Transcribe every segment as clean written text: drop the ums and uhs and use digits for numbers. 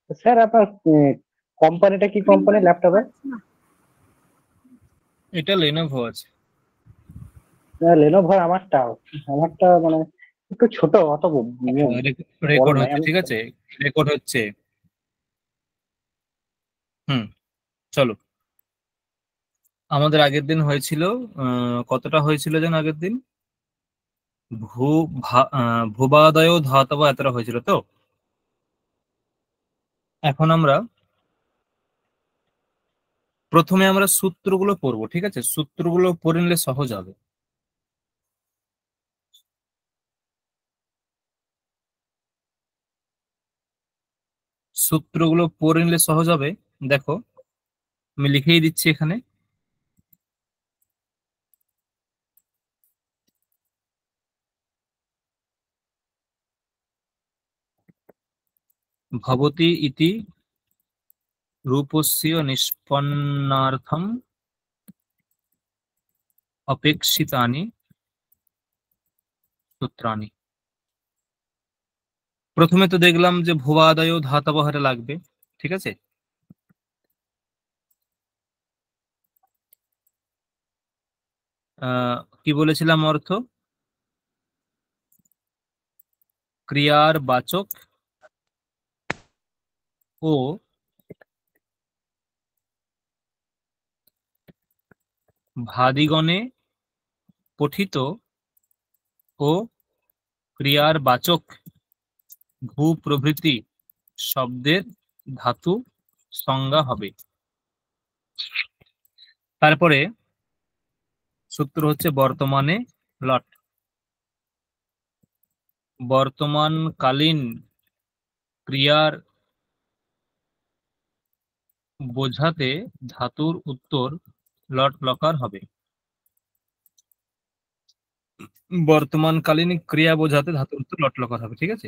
Sir আপনার কোম্পানিটা কি কোম্পানি ল্যাপটপে? এটা লেনোভো আছে। লেনোভো। আমারটা মানে একটু ছোট, অত বড় রেকর্ড নাই হচ্ছে, আমি। ঠিক আছে, রেকর্ড হচ্ছে। হুম, চলো। আমাদের আগের দিন হয়েছিল, কতটা হয়েছিল যেন আগের দিন? ভূ ভূবাদয় ধাতব এতটা হয়েছিল তো। এখন আমরা প্রথমে আমরা সূত্রগুলো পড়বো, ঠিক আছে? সূত্রগুলো পড়ে নিলে সহজ হবে। সূত্রগুলো পড়ে নিলে সহজ হবে। দেখো, আমি লিখেই দিচ্ছি এখানে। ভবতি ইতি রূপস্য নিষ্পন্নার্থম অপেক্ষিতানি সূত্রাণি। প্রথমে তো দেখলাম যে ভুবাদয় ধাতবহারে লাগবে, ঠিক আছে। কি বলেছিলাম অর্থ? ক্রিয়ার বাচক ও ভাদিগণে পঠিত ও ক্রিয়ার বাচক ভূ প্রভৃতি শব্দের ধাতু সংজ্ঞা হবে। তারপরে সূত্র হচ্ছে বর্তমানে লট। বর্তমানকালীন ক্রিয়ার বোঝাতে ধাতুর উত্তর লট লকার হবে। বর্তমানকালীন ক্রিয়া বোঝাতে ধাতুর উত্তর লট লকার হবে, ঠিক আছে।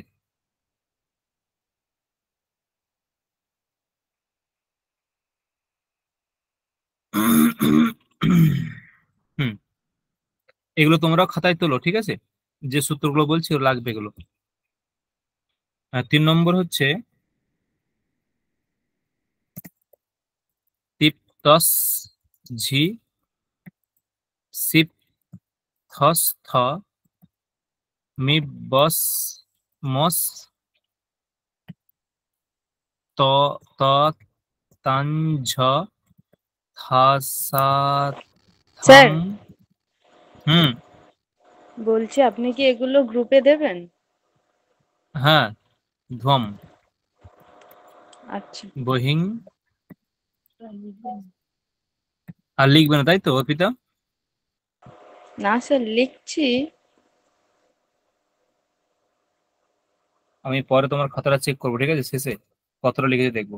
হুম, এগুলো তোমরা খাতায় তোলো, ঠিক আছে। যে সূত্রগুলো বলছি ওগুলো লাগবে এগুলো। 3 নম্বর হচ্ছে টিপটস ঝি সিপ থস থ মি বস মস ত ত তান ঝ থা সা থাং। স্যার, হুম। বলছি আপনি কি এগুলো গ্রুপে দেবেন? হ্যাঁ, ধ্বম আচ্ছা। বহিং। আর লিখবে না তাই তো অর্পিতা? না স্যার, লিখছি। আমি পরে তোমার খাতাটা চেক করবো, ঠিক আছে, শেষে কতটা লিখেছি দেখবো।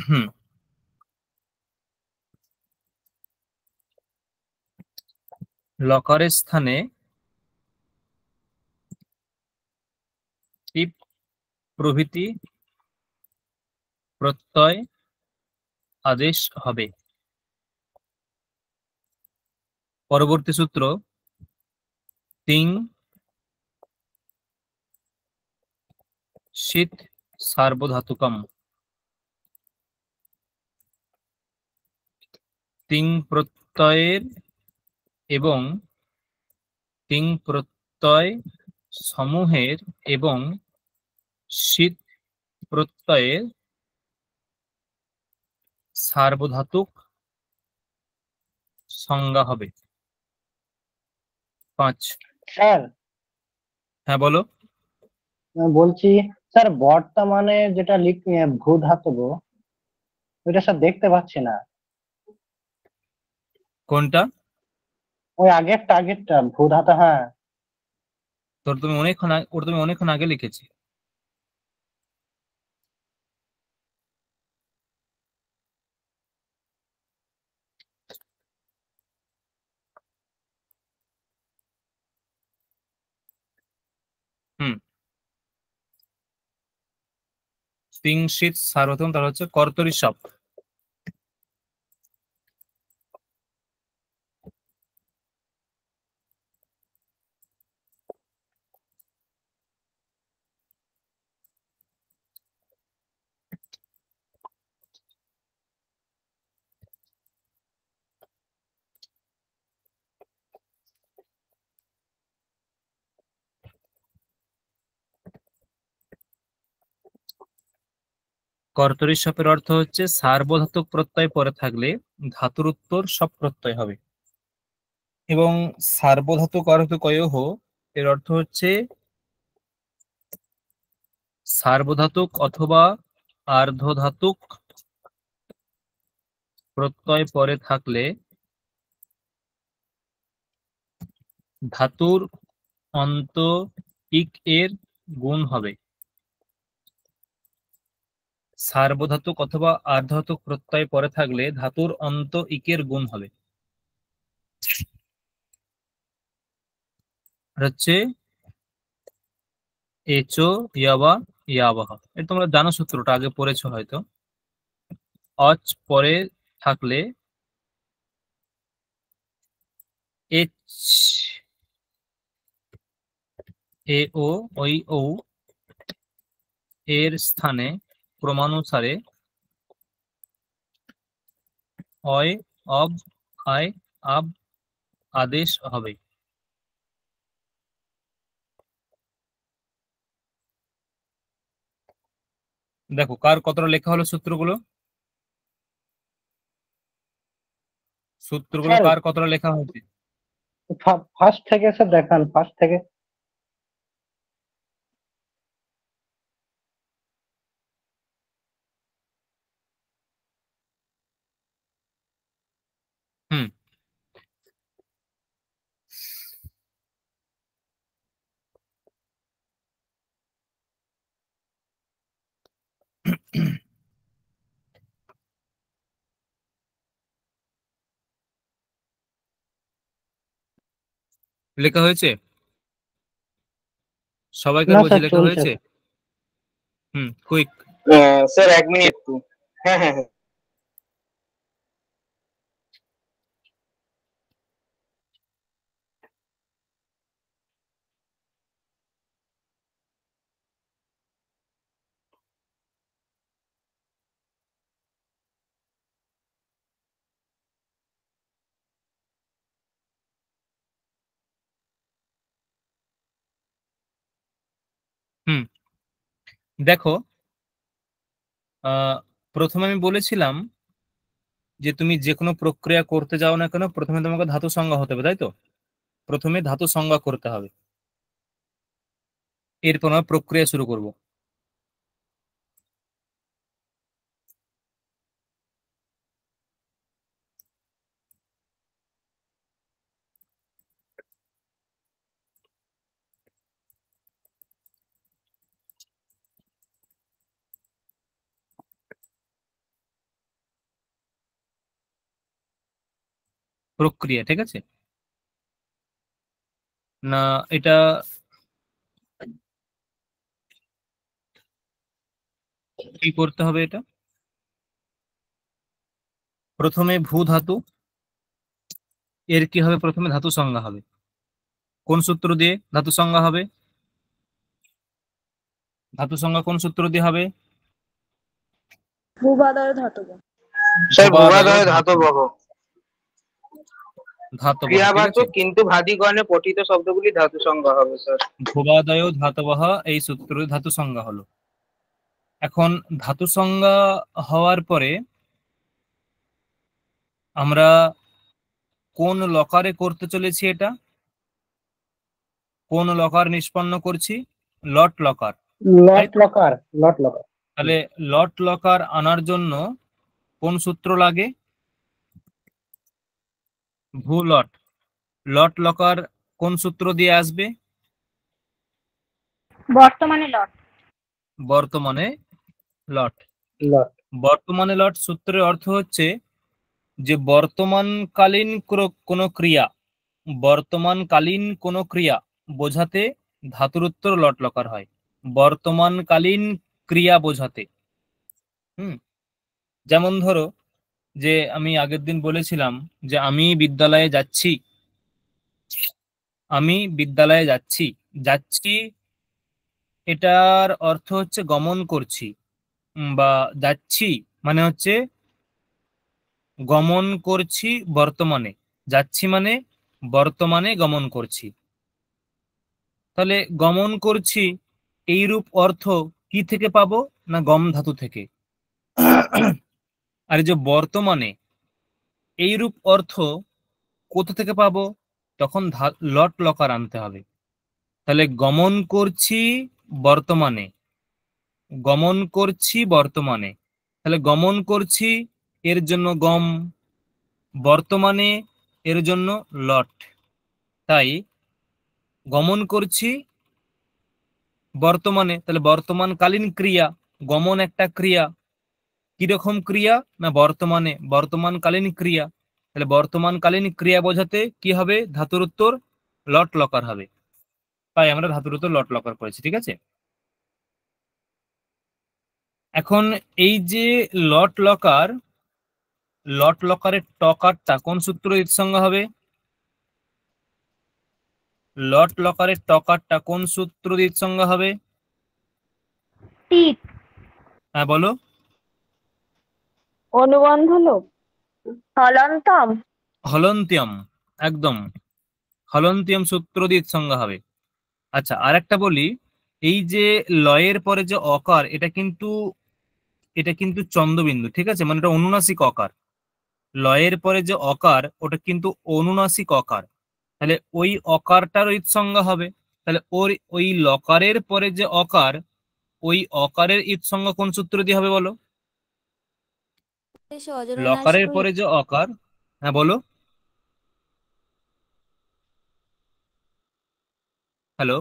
হুম, লকারের স্থানে টিপ প্রভৃতি প্রত্যয় আদেশ হবে। পরবর্তী সূত্র তিং শীত সার্বধাতুকম। তিং প্রত্যয়ের এবং তিং প্রত্যয় সমূহের এবং শীত প্রত্যয়ের সার্বধাতুক সংজ্ঞা হবে। 5। স্যার হ্যাঁ, বলো। বলছি, স্যার বর্তমানে যেটা ভূ ধাতব, ওইটা স্যার দেখতে পাচ্ছি না। কোনটা? ওই আগেরটা ভূ ধাতু, হ্যাঁ। ওটা তুমি অনেকক্ষণ আগে লিখেছি। হুম, তিং শীত সার্বধাতুকম, তার হচ্ছে কর্তরি সব। কর্তরি সপের অর্থ হচ্ছে সার্বধাতুক প্রত্যয় পরে থাকলে ধাতুর উত্তর সব প্রত্যয় হবে। এবং সার্বধাতুক অর্থকয়ঃ এর অর্থ হচ্ছে সার্বধাতুক অথবা আর্ধধাতুক প্রত্যয় পরে থাকলে ধাতুর অন্ত ইক এর গুণ হবে। সার্বধাতুক অথবা আর্ধধাতুক প্রত্যয় পরে থাকলে ধাতুর অন্ত ইকের গুণ হবে। হচ্ছে এচো ইয়াবা ইয়াবাহ। এটা তোমরা জানো, সূত্রটা আগে পড়েছো হয়তো। অচ পরে থাকলে এচ এ ও ওই ও এর স্থানে ক্রমানুসারে অয় অব আয় আব আদেশ হবে। দেখো কার কতটা লেখা হলো সূত্রগুলো স্যার কার কতটা লেখা হয়েছে? ফার্স্ট থেকে স্যার দেখান, ফার্স্ট থেকে। হুম, লেখা হয়েছে, সবাইকার না বলছি স্যার, লেখা চলছে। হয়েছে। কুইক। স্যার 1 মিনিট একটু। হ্যাঁ হ্যাঁ হ্যাঁ। হুম, দেখো প্রথমে আমি বলেছিলাম যে তুমি যে কোনো প্রক্রিয়া করতে যাও না কেন, প্রথমে তোমাকে ধাতু সংজ্ঞা হতে হবে, তাই তো? প্রথমে ধাতু সংজ্ঞা করতে হবে, এরপর আমরা প্রক্রিয়া শুরু করব। প্রক্রিয়া, ঠিক আছে না? এটা কি করতে হবে? এটা প্রথমে ভূ ধাতু, এর কি হবে? প্রথমে ধাতু সংজ্ঞা হবে। কোন সূত্র দিয়ে ধাতু সংজ্ঞা হবে? ধাতু সংজ্ঞা কোন সূত্র দিয়ে হবে? ভূবাদয় ধাতব। স্যার ভূবাদয় ভূবাদয় ধাতবহ। ধাতবহ, ঠিক আছে। ক্রিয়াবাচক কিন্তু ভাদিগণে পঠিত শব্দগুলি ধাতু সংজ্ঞা হবে স্যার। ভূবাদয় ধাতবহ, এই সূত্র ধাতু সংজ্ঞা হলো। এখন ধাতু সংজ্ঞা হওয়ার পরে আমরা কোন লকারে করতে চলেছি? এটা কোন লকার নিষ্পন্ন করছি? লট লকার। লট লকার, লট লকার। তাহলে লট লকার আনার জন্য কোন সূত্র লাগে? ভূ লট। লট লকার কোন সূত্র দিয়ে আসবে? বর্তমানে লট। বর্তমানে লট। লট। বর্তমানে লট সূত্রের অর্থ হচ্ছে যে বর্তমানকালীন কোনো ক্রিয়া, বর্তমানকালীন কোনো ক্রিয়া বোঝাতে ধাতুর উত্তর লট লকার হয়। বর্তমানকালীন ক্রিয়া বোঝাতে। যেমন ধরো যে আমি আগের দিন বলেছিলাম যে আমি বিদ্যালয়ে যাচ্ছি, আমি বিদ্যালয়ে যাচ্ছি। যাচ্ছি এটার অর্থ হচ্ছে গমন করছি, বা যাচ্ছি মানে হচ্ছে গমন করছি বর্তমানে, যাচ্ছি মানে বর্তমানে গমন করছি। তাহলে গমন করছি এইরূপ অর্থ কি থেকে পাবো? না গম ধাতু থেকে। আর এই যে বর্তমানে এইরূপ অর্থ কোথা থেকে পাবো? তখন লট লকার আনতে হবে। তাহলে গমন করছি বর্তমানে, গমন করছি বর্তমানে, তাহলে গমন করছি এর জন্য গম, বর্তমানে এর জন্য লট। তাই গমন করছি বর্তমানে, তাহলে বর্তমানকালীন ক্রিয়া, গমন একটা ক্রিয়া, কিরকম ক্রিয়া না বর্তমানে বর্তমানকালীন ক্রিয়া, তাহলে বর্তমানকালীন ক্রিয়া বোঝাতে কি হবে? ধাতুর উত্তর লট লকার হবে। তাই আমরা ধাতুর উত্তর লট লকার করেছি। ঠিক আছে, এখন এই যে লট লকার, লট লকারের টকারটা কোন সূত্র সংজ্ঞা হবে? লট লকারের টকারটা কোন সূত্র সংজ্ঞা হবে? টিপ হ্যাঁ বলো। অনুবন্ধ লোপ হলন্তম হলন্তিয়াম, একদম হলন্তিয়াম সূত্র সংজ্ঞা হবে। আচ্ছা, আর একটা বলি, এই যে লয়ের পরে যে অকার, এটা কিন্তু চন্দ্রবিন্দু। ঠিক আছে, মানে এটা অনুনাসিক অকার। লয়ের পরে যে অকার ওটা কিন্তু অনুনাসিক অকার, তাহলে ওই অকারটার সংজ্ঞা হবে। তাহলে ওই লকারের পরে যে অকার, ওই অকারের সংজ্ঞা কোন সূত্র দিয়ে হবে বলো? লকারের পরে যে অকার, হ্যাঁ বলো। হ্যালো,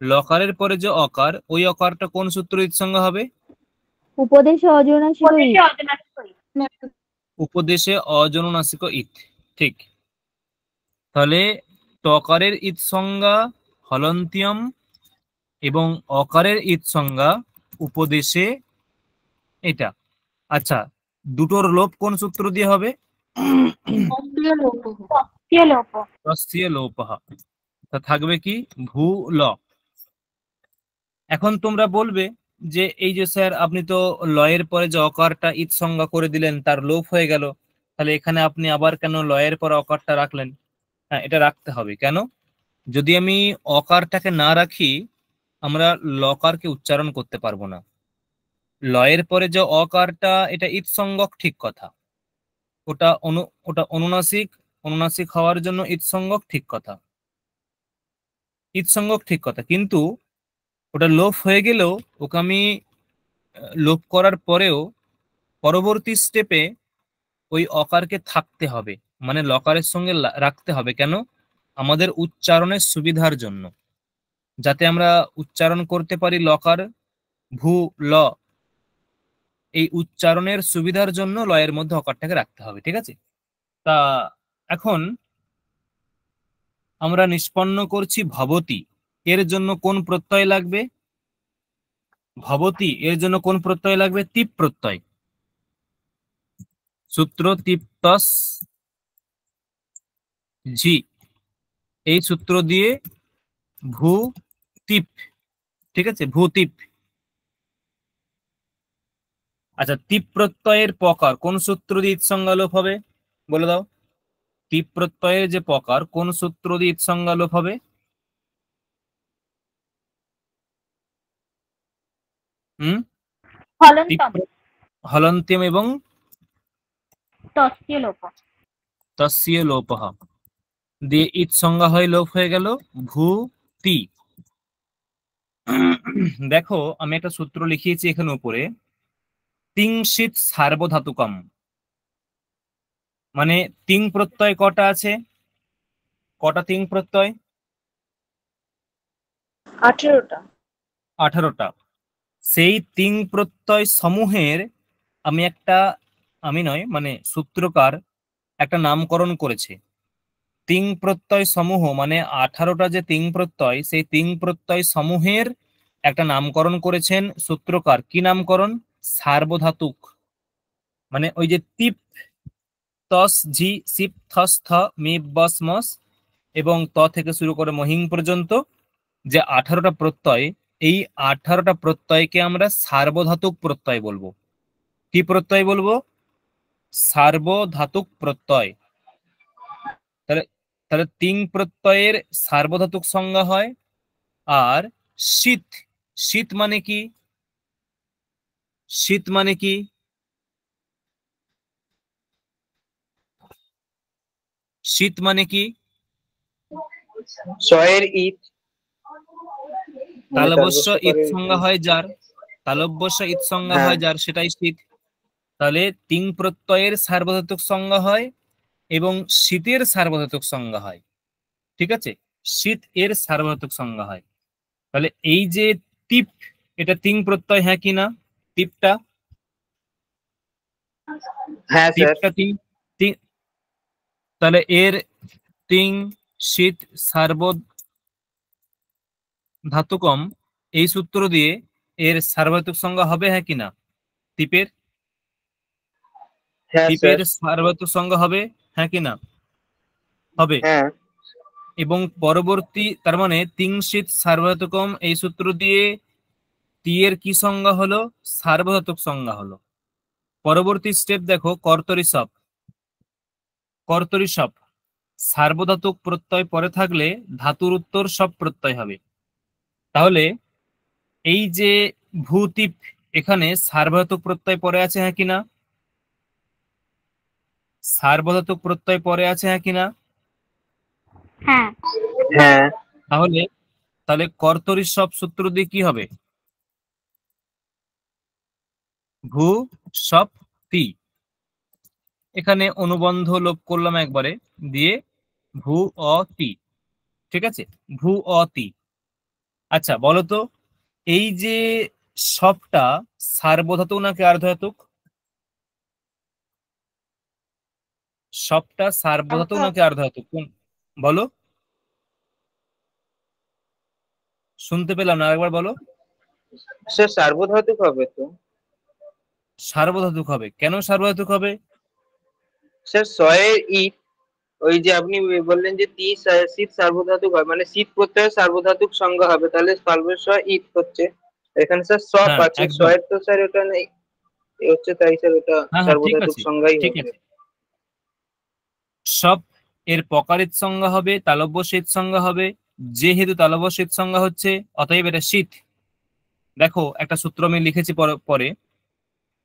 লকারের পরে যে অকার, ওই অকারটা কোন সূত্র সংজ্ঞা হবে? উপদেশে অজনাসিক উপদেশে অজনুনাসিক ইত। ঠিক, তাহলে টকারের সংজ্ঞা হলন্তিয়াম এবং অকারের সংজ্ঞা উপদেশে এটা। আচ্ছা, দুটোর লোপ কোন সূত্র দিয়ে হবে? তস্যে লোপঃ। তা থাকবে কি? ভূ ল। এখন তোমরা বলবে যে এই যে স্যার আপনি তো লয়ের পরে যে অকারটা সংজ্ঞা করে দিলেন, তার লোপ হয়ে গেল, তাহলে এখানে আপনি আবার কেন লয়ের পরে অকারটা রাখলেন? হ্যাঁ, এটা রাখতে হবে। কেন? যদি আমি অকারটাকে না রাখি, আমরা লকারকে উচ্চারণ করতে পারবো না। লয়ের পরে যে অকারটা, এটা ইৎসঙ্গক, ঠিক কথা, ওটা অনুনাসিক, অনুনাসিক হওয়ার জন্য ইৎসঙ্গক, ঠিক কথা, ইৎসঙ্গক ঠিক কথা। কিন্তু ওটা লোপ হয়ে গেলেও ওকে আমি লোপ করার পরেও পরবর্তী স্টেপে ওই অকারকে থাকতে হবে, মানে লকারের সঙ্গে রাখতে হবে। কেন? আমাদের উচ্চারণের সুবিধার জন্য, যাতে আমরা উচ্চারণ করতে পারি লকার ভূ ল, এই উচ্চারণের সুবিধার জন্য লয়ের মধ্যে অকারটাকে রাখতে হবে। ঠিক আছে, তা এখন আমরা নিষ্পন্ন করছি ভবতি, এর জন্য কোন প্রত্যয় লাগবে? ভবতি এর জন্য কোন প্রত্যয় লাগবে? তিপ প্রত্যয়। সূত্র তিপ্তস ঝি, এই সূত্র দিয়ে ভূ তিপ। ঠিক আছে, ভূ তিপ। আচ্ছা, তিপ প্রত্যয়ের প্রকার কোন সূত্র দিয়ে ইৎসংজ্ঞা লোপ হবে? বলে দাও। তিপ প্রত্যয়ের যে প্রকার, কোন সূত্র দিয়ে ইৎসংজ্ঞা লোপ হবে? হলন্ত্যম এবং তস্য লোপঃ দিয়ে ইৎসংজ্ঞা হয় লোপ হয়ে গেল ভূ তি। দেখো, আমি একটা সূত্র লিখিয়েছি এখানে উপরে, তিংশিত সার্বধাতুকম, মানে তিং প্রত্যয় কটা আছে? কটা তিং প্রত্যয়? 18টা। 18টা। সেই তিং প্রত্যয় সমূহের আমি নয়, মানে সূত্রকার একটা নামকরণ করেছে। তিং প্রত্যয় সমূহ মানে 18টা যে তিং প্রত্যয়, সেই তিং প্রত্যয় সমূহের একটা নামকরণ করেছেন সূত্রকার। কি নামকরণ? সার্বধাতুক। মানে ওই যে তিপ, তস ঝি সিপ থস থ মিপ বস মস এবং ত থেকে শুরু করে মহিং পর্যন্ত যে 18টা প্রত্যয়, এই 18টা প্রত্যয়কে আমরা সার্বধাতুক প্রত্যয় বলবো। কি প্রত্যয় বলবো? সার্বধাতুক প্রত্যয়। তাহলে তাহলে তিং প্রত্যয়ের সার্বধাতুক সংজ্ঞা হয়। আর শীত, শীত মানে কি? শীত মানে কি? শীত মানে কি? ছয়ের ইট মানে তালব্যস্য তালব্য ঈদ পরের সংজ্ঞা হয় যার, তালব্যস্য ঈদ সংজ্ঞা হ্যাঁ হয় যার, সেটাই শীত। তাহলে তিং প্রত্যয়ের সার্বধাতুক সংজ্ঞা হয় এবং শীতের সার্বধাতুক সংজ্ঞা হয়। ঠিক আছে, শীত এর সার্বধাতুক সংজ্ঞা হয়। তাহলে এই যে টিপ, এটা তিং প্রত্যয়, হ্যাঁ কি না? টিপটা, হ্যাঁ স্যার। টিপটা তিং, তিং, তাহলে এর তিং শীত সার্বধাতুকম, এই সূত্র দিয়ে এর সার্বধাতুক সংজ্ঞা হবে, হ্যাঁ কি না? টিপের, হ্যাঁ টিপের স্যার। সার্বধাতুক সংজ্ঞা হবে, হ্যাঁ কি না? হবে। হ্যাঁ এবং পরবর্তী, তার মানে তিংশিত সার্বধাতুকম, এই সূত্র দিয়ে টি এর কি সংজ্ঞা হলো? সার্বধাতুক সংজ্ঞা হলো। পরবর্তী স্টেপ দেখো, কর্তরি সপ। কর্তরি সপ সার্বধাতুক প্রত্যয় পরে থাকলে ধাতুর উত্তর সব প্রত্যয় হবে। তাহলে এই যে ভূতিপ, এখানে সার্বধাতুক প্রত্যয় পরে আছে, হ্যাঁ কিনা? সার্বধাতুক প্রত্যয় পরে আছে, হ্যাঁ কিনা? হ্যাঁ। হ্যাঁ তাহলে তাহলে কর্তরি সব সূত্র দিয়ে কি হবে? ভূ সপ তি, এখানে অনুবন্ধ লোপ করলাম একবারে, দিয়ে ভূ অ তি। ঠিক আছে, ভূ অ তি। আচ্ছা বলো তো, এই যে সবটা সার্বধাতুক নাকি আর্ধধাতুক? সবটা সার্বধাতুক নাকি আর্ধধাতুক, কোন বলো? শুনতে পেলাম না, আরেকবার বলো। স্যার সার্বধাতুক হবে তো। সার্বধাতুক হবে, কেন সার্বধাতুক হবে? স্যার ছয়ের ইট, ওই যে আপনি বললেন যে শীত সার্বধাতুক হয়, মানে শীত প্রত্যয়ের সার্বধাতুক সংজ্ঞা হবে, তাহলে সার্বস্ব ইট হচ্ছে। এখানে স্যার সপ হ্যাঁ আছে, একদম, ছয়ের তো স্যার ওটা নেই, এ হচ্ছে, তাই স্যার ওটা হ্যাঁ হ্যাঁ ঠিক সার্বধাতুক আছে, সংজ্ঞাই ঠিক হবে। আছে। সব এর পকারিত সংজ্ঞা হবে, তালব্য শীত সংজ্ঞা হবে। যেহেতু তালব্য শীত সংজ্ঞা হচ্ছে, অতএব এটা শীত। দেখো একটা সূত্র আমি লিখেছি পরে পরে,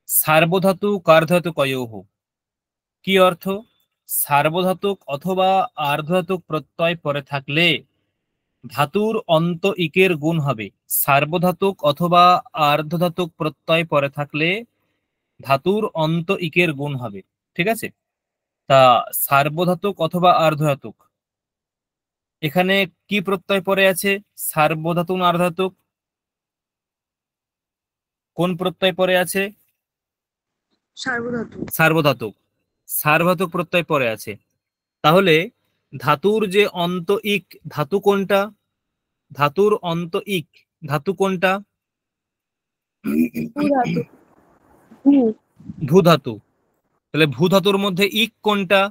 সার্বধাতুক আর্ধধাতুক অয়োহ। কি অর্থ? সার্বধাতুক অথবা আর্ধধাতুক প্রত্যয় পরে থাকলে ধাতুর অন্ত ইকের গুণ হবে। সার্বধাতুক অথবা আর্ধধাতুক প্রত্যয় পরে থাকলে ধাতুর অন্ত ইকের গুণ হবে। ঠিক আছে, তা সার্বধাতুক অথবা আর্ধধাতুক, এখানে কি প্রত্যয় পরে আছে? সার্বধাতুক না আর্ধধাতুক? কোন প্রত্যয় পরে আছে? সার্বধাতুক। সার্বধাতুক। সার্বধাতুক প্রত্যয় পরে আছে। তাহলে ধাতুর যে অন্ত ইক, ধাতু কোনটা? ধাতুর অন্ত ইক ধাতু কোনটা? ভূধাতু। ভূ ধাতু। তাহলে ভূ ধাতুর মধ্যে ইক কোনটা?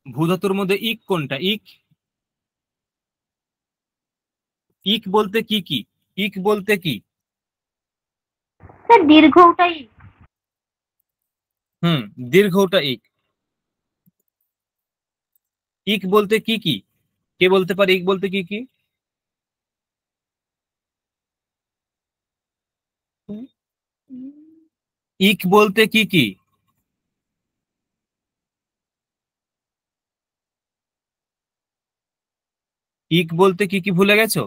ভূ ধাতুর মধ্যে ইক কোনটা? ইক, ইক বলতে কি কি? ইক বলতে কি? স্যার দীর্ঘটাই। হুম, দীর্ঘটা ইক। ইক বলতে কি কি? কে বলতে পারে ইক বলতে কি কি? ইক বলতে কি কি? ইক বলতে কি কি ভুলে গেছো?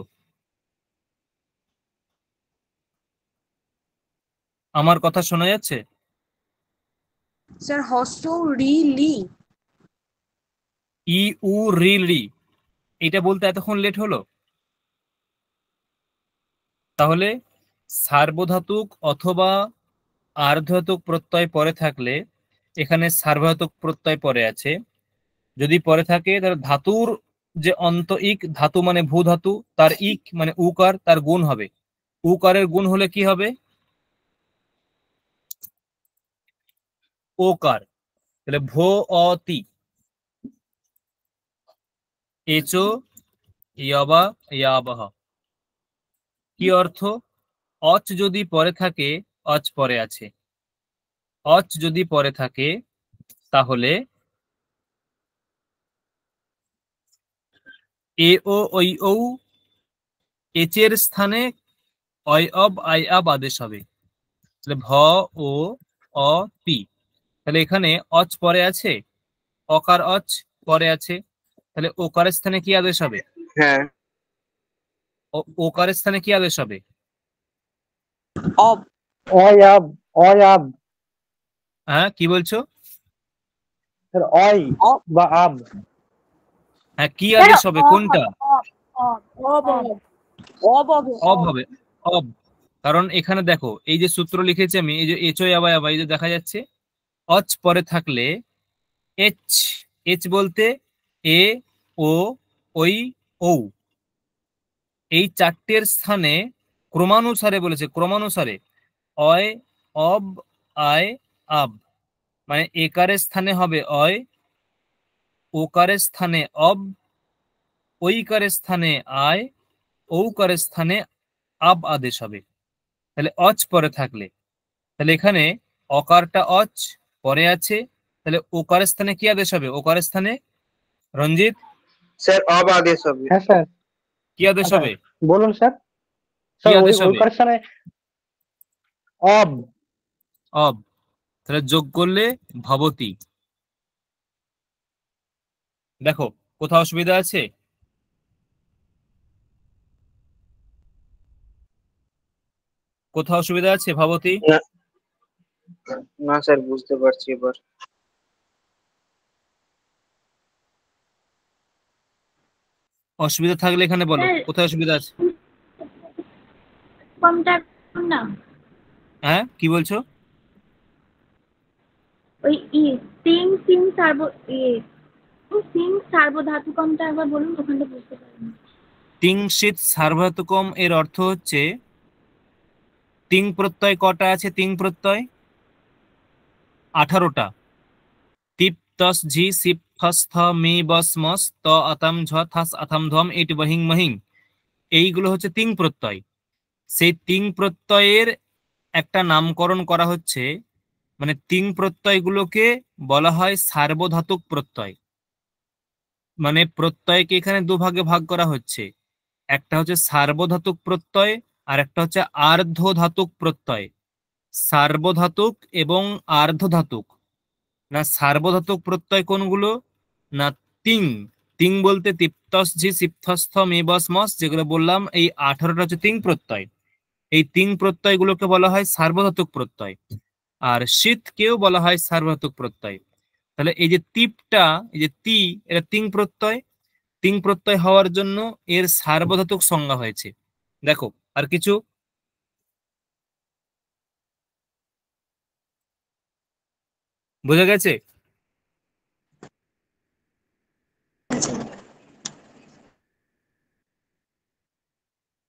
আমার কথা শোনা যাচ্ছে? স্যার হস্র রি লি। ই উ রি লি, এটা বলতে এতক্ষণ লেট হলো? তাহলে সার্বধাতুক অথবা আর্ধধাতুক প্রত্যয় পরে থাকলে, এখানে সার্বধাতুক প্রত্যয় পরে আছে, যদি পরে থাকে তাহলে ধাতুর যে অন্ত ইক, ধাতু মানে ভূ ধাতু, তার ইক মানে উকার, তার গুণ হবে। উকারের গুণ হলে কি হবে? ওকার। তাহলে ভো অতি, এচো ইয়াবা ইয়াবাহ। কি অর্থ? অচ যদি পরে থাকে, অচ পরে আছে, অচ যদি পরে থাকে তাহলে এ ও ওই ও এচের স্থানে অয় অব আই আব আদেশ হবে। তাহলে ভ ও অ পি। তাহলে এখানে অচ পরে আছে, অকার অচ পরে আছে, তাহলে ওকারের স্থানে কি আদেশ হবে? হ্যাঁ, ওকারের স্থানে কি আদেশ হবে? অব। অয় আব, অয় আব, হ্যাঁ, কি বলছো? স্যার অয় অব। বা আব। হ্যাঁ, কি আদেশ হবে? কোনটা? অব হবে। অব হবে, অব। কারণ এখানে দেখো, এই যে সূত্র লিখেছি আমি, এই যে এচই আবাই আবাই, এই যে দেখা যাচ্ছে অচ পরে থাকলে এইচ, এইচ বলতে এ, ও, ওই, ও, এই চারটের স্থানে ক্রমানুসারে বলেছে, ক্রমানুসারে অয়, অব, আয়, আব। মানে একারের স্থানে হবে অয়, ওকারের স্থানে অব, ঐকারের স্থানে আয়, ঔকারের স্থানে আব আদেশ হবে। তাহলে অচ পরে থাকলে, তাহলে এখানে অকারটা অচ পরে আছে, তাহলে ওকারের স্থানে কি আদেশ হবে? ওকারের স্থানে রঞ্জিত স্যার অব আদেশ হবে। হ্যাঁ স্যার, কি আদেশ আচ্ছা হবে? বলুন স্যার। কি স্যার ওই আদেশ ওই হবে? কারেকশনে অব। অব। তাহলে যোগ করলে ভবতি। দেখো, কোথাও অসুবিধা আছে? কোথাও অসুবিধা আছে ভবতি? না, না স্যার, বুঝতে পারছি এবার। অসুবিধা থাকলে এখানে বলো, স্যার, কোথায় অসুবিধা আছে? কমটা না, হ্যাঁ, কি বলছো? ওই সিং সিং সিং সার্বধাতুকমটা একবার বলুন, ওখানটা বুঝতে পারিনি। তিং শীত সার্বধাতুকম এর অর্থ হচ্ছে, তিং প্রত্যয় কটা আছে? তিং প্রত্যয় 18টা। তিপ তস ঝি সিপ ফস থ মি বস মস ত আতাম ঝ থাস আথাম ধম ইট বহিং মহিং, এইগুলো হচ্ছে তিং প্রত্যয়। সেই তিং প্রত্যয়ের একটা নামকরণ করা হচ্ছে, মানে তিং প্রত্যয়গুলোকে বলা হয় সার্বধাতুক প্রত্যয়। মানে প্রত্যয়কে এখানে দুভাগে ভাগ করা হচ্ছে, একটা হচ্ছে সার্বধাতুক প্রত্যয়, আর একটা হচ্ছে আর্ধধাতুক প্রত্যয়। সার্বধাতুক এবং আর্ধধাতুক। না, সার্বধাতুক প্রত্যয় কোনগুলো? না, তিং। তিং বলতে তিপ্তস ঝি সিপথস্থ মেবস মস, যেগুলো বললাম, এই 18টা হচ্ছে তিং প্রত্যয়। এই তিং প্রত্যয়গুলোকে বলা হয় সার্বধাতুক প্রত্যয়। আর শীতকেও বলা হয় সার্বধাতুক প্রত্যয়। তাহলে এই যে তিপটা, এই যে তি, এটা তিং প্রত্যয়। তিং প্রত্যয় হওয়ার জন্য এর সার্বধাতুক সংজ্ঞা হয়েছে। দেখো, আর কিছু? বোঝা গেছে?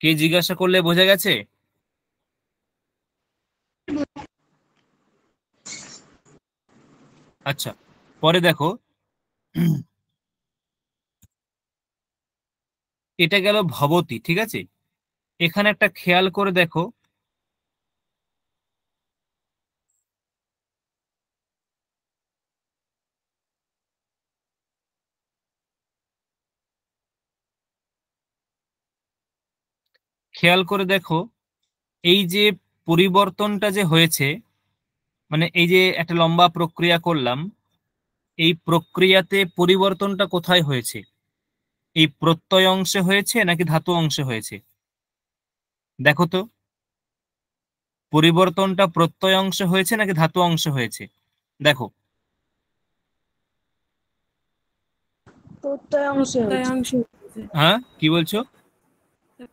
কে জিজ্ঞাসা করলে বোঝা গেছে? আচ্ছা, পরে দেখো, এটা গেল ভবতি, ঠিক আছে? এখানে একটা খেয়াল করে দেখো, খেয়াল করে দেখো, এই যে পরিবর্তনটা যে হয়েছে, মানে এই যে একটা লম্বা প্রক্রিয়া করলাম, এই প্রক্রিয়াতে পরিবর্তনটা কোথায় হয়েছে? এই প্রত্যয় অংশে হয়েছে নাকি ধাতু অংশে হয়েছে? দেখো তো, পরিবর্তনটা প্রত্যয় অংশে হয়েছে নাকি ধাতু অংশে হয়েছে? দেখো। প্রত্যয়াংশে হয়েছে। হ্যাঁ, কি বলছো?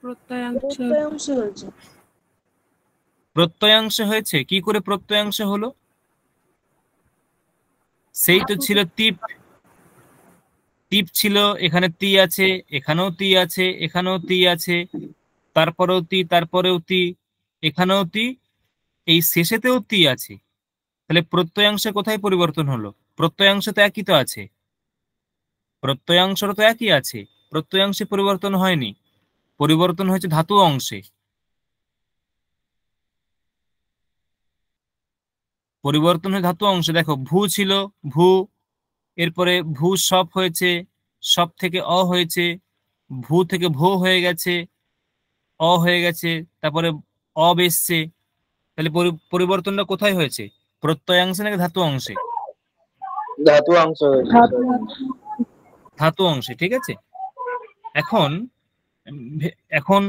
প্রত্যয়াংশে হয়েছে। প্রত্যয়াংশে হয়েছে? কি করে প্রত্যয়াংশে হলো? সেই তো ছিল তিপ। তিপ ছিল, এখানে তি আছে, এখানেও তি আছে, এখানেও তি আছে, তারপরেও তি, তারপরেও তি, এখানেও তি, এই শেষেতেও তি আছে। তাহলে প্রত্যয়াংশে কোথায় পরিবর্তন হলো? প্রত্যয়াংশ তো একই তো আছে, প্রত্যয়াংশ তো একই আছে, প্রত্যয়াংশে পরিবর্তন হয়নি, পরিবর্তন হয়েছে ধাতু অংশে। পরিবর্তন হয়ে ধাতু অংশে। দেখো, ভূ ছিল, ভূ, এরপরে ভূ সপ হয়েছে, সপ থেকে অ হয়েছে, ভূ থেকে ভো হয়ে গেছে, অ হয়ে গেছে, তারপরে অব এসছে, তাহলে পরিবর্তনটা কোথায় হয়েছে? প্রত্যয়াংশে নাকি ধাতু অংশে? ধাতু অংশ হয়েছে ধাতু স্যার। ধাতু অংশে, ঠিক আছে। এখন এখন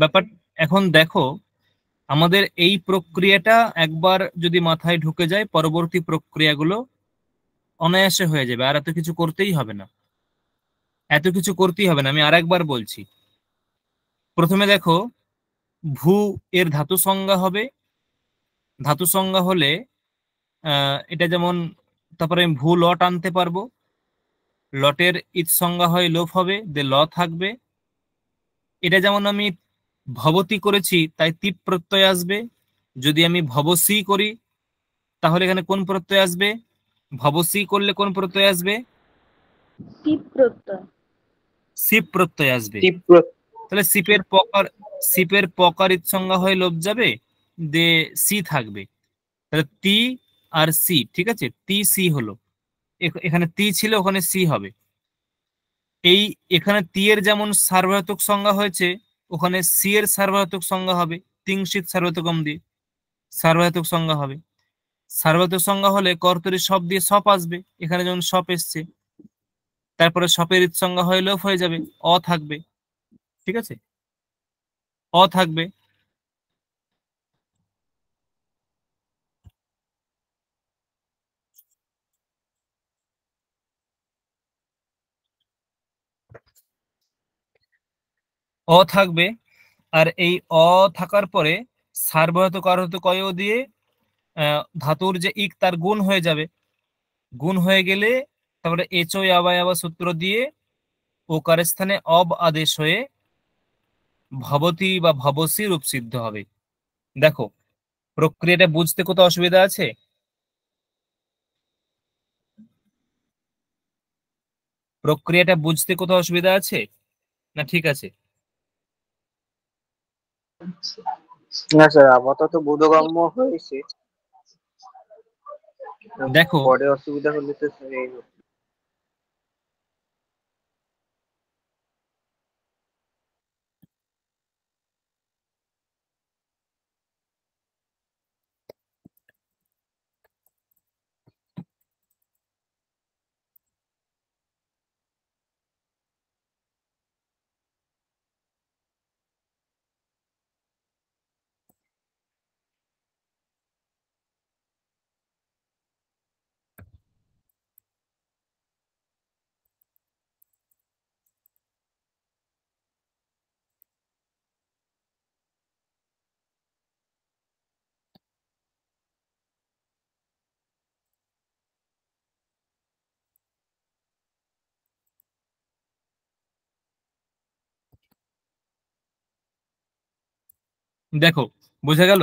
ব্যাপার, এখন দেখো আমাদের এই প্রক্রিয়াটা একবার যদি মাথায় ঢুকে যায়, পরবর্তী প্রক্রিয়াগুলো অনায়াসে হয়ে যাবে, আর এত কিছু করতেই হবে না, এত কিছু করতেই হবে না। আমি আরেকবার বলছি। প্রথমে দেখো, ভূ এর ধাতু সংজ্ঞা হবে। ধাতু সংজ্ঞা হলে এটা যেমন, তারপরে আমি ভূ লট আনতে পারবো। লটের ইৎ সংজ্ঞা হয় লোপ হবে, ল থাকবে। এটা যেমন আমি ভবতি করেছি, তাই তিপ প্রত্যয় আসবে। যদি আমি ভবসি করি, তাহলে এখানে কোন প্রত্যয় আসবে? ভবসি করলে কোন প্রত্যয় আসবে? টিপ প্রত্যয়। সিপ প্রত্যয় আসবে। তীব্র। তাহলে সিপের পকার ইৎ সংজ্ঞা হয়ে লোপ যাবে, দে সি থাকবে। তাহলে তি আর সি, ঠিক আছে, তি সি হলো। এখানে তি ছিল, ওখানে সি হবে। এই এখানে তি এর যেমন সার্বধাতুক সংজ্ঞা হয়েছে, ওখানে সি এর সার্বধাতুক সংজ্ঞা হবে তিংশিত সার্বধাতুকম দিয়ে, সার্বধাতুক সংজ্ঞা হবে। সার্বধাতুক সংজ্ঞা হলে কর্তরি সব দিয়ে সপ আসবে, এখানে যেমন সপ এসছে। তারপরে সপের ইৎ সংজ্ঞা হয়ে লোপ হয়ে যাবে, অ থাকবে, ঠিক আছে, অ থাকবে। অ থাকবে। আর এই অ থাকার পরে সার্বধাতুক অর্ধাতুক অয় দিয়ে ধাতুর যে ইক তার গুণ হয়ে যাবে। গুণ হয়ে গেলে তারপরে এচো আবা সূত্র দিয়ে ওকারের স্থানে অব আদেশ হয়ে ভবতি বা ভবসি রূপ সিদ্ধ হবে। দেখো প্রক্রিয়াটা বুঝতে কোথাও অসুবিধা আছে? প্রক্রিয়াটা বুঝতে কোথাও অসুবিধা আছে না? ঠিক আছে। না স্যার, আপাতত বোধগম্য হয়েছে। দেখো পরে অসুবিধা হলে তো স্যার এই হবে। দেখো বোঝা গেল?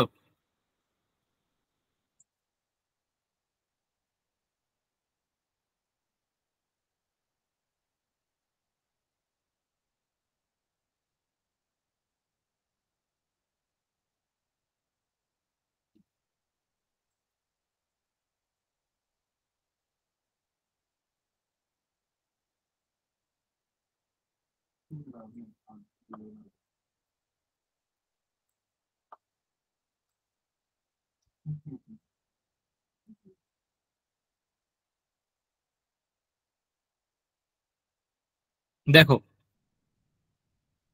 দেখো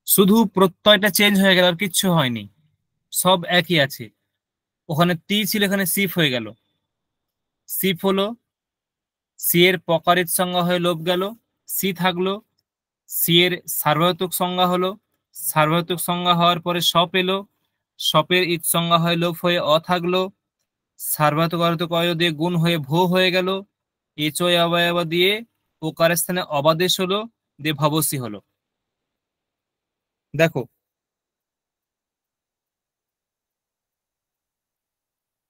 শুধু প্রত্যয়টা চেঞ্জ হয়ে গেল, আর কিচ্ছু হয়নি, সব একই আছে। ওখানে তি ছিল, এখানে সিফ হয়ে গেল। সিফ হলো, সি এর পকারিত সংজ্ঞা হয়ে লোপ গেল, সি থাকলো। সি এর সার্বধাতুক সংজ্ঞা হলো, সার্বধাতুক সংজ্ঞা হওয়ার পরে সপ এলো, সপের ইৎ সংজ্ঞা হয়ে লোপ হয়ে অ থাকলো। সার্বধাতুক অর্ধাতুক অয় দিয়ে গুণ হয়ে ভো হয়ে গেল। এচয় অবয়ব দিয়ে ওকার স্থানে অবাদেশ হলো, দিয়ে ভবসি হলো। দেখো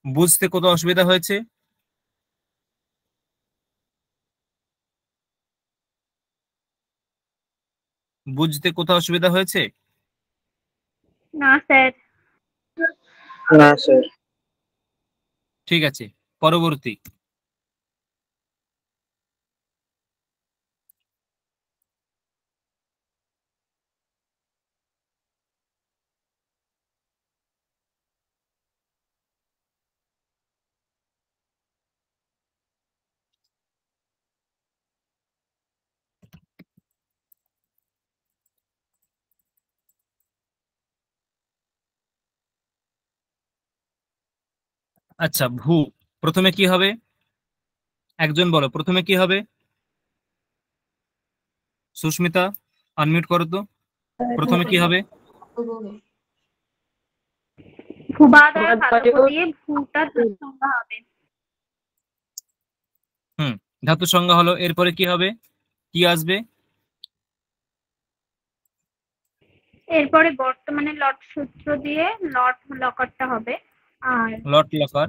বুঝতে কোথাও অসুবিধা হয়েছে? বুঝতে কোথাও অসুবিধা হয়েছে? না স্যার। না স্যার। ঠিক আছে, পরবর্তী। আচ্ছা, ভূ প্রথমে কি হবে? একজন বলো, প্রথমে কি হবে? সুস্মিতা, আনমিউট করো তো। প্রথমে কি হবে? ভূবাদয় ধাতব দিয়ে ভূটা সংজ্ঞা হবে। ধাতু সংজ্ঞা হলো, এরপরে কি হবে? কি আসবে? এরপরে বর্তমানে লট সূত্র দিয়ে লট লকারটা হবে। আর লট লকার।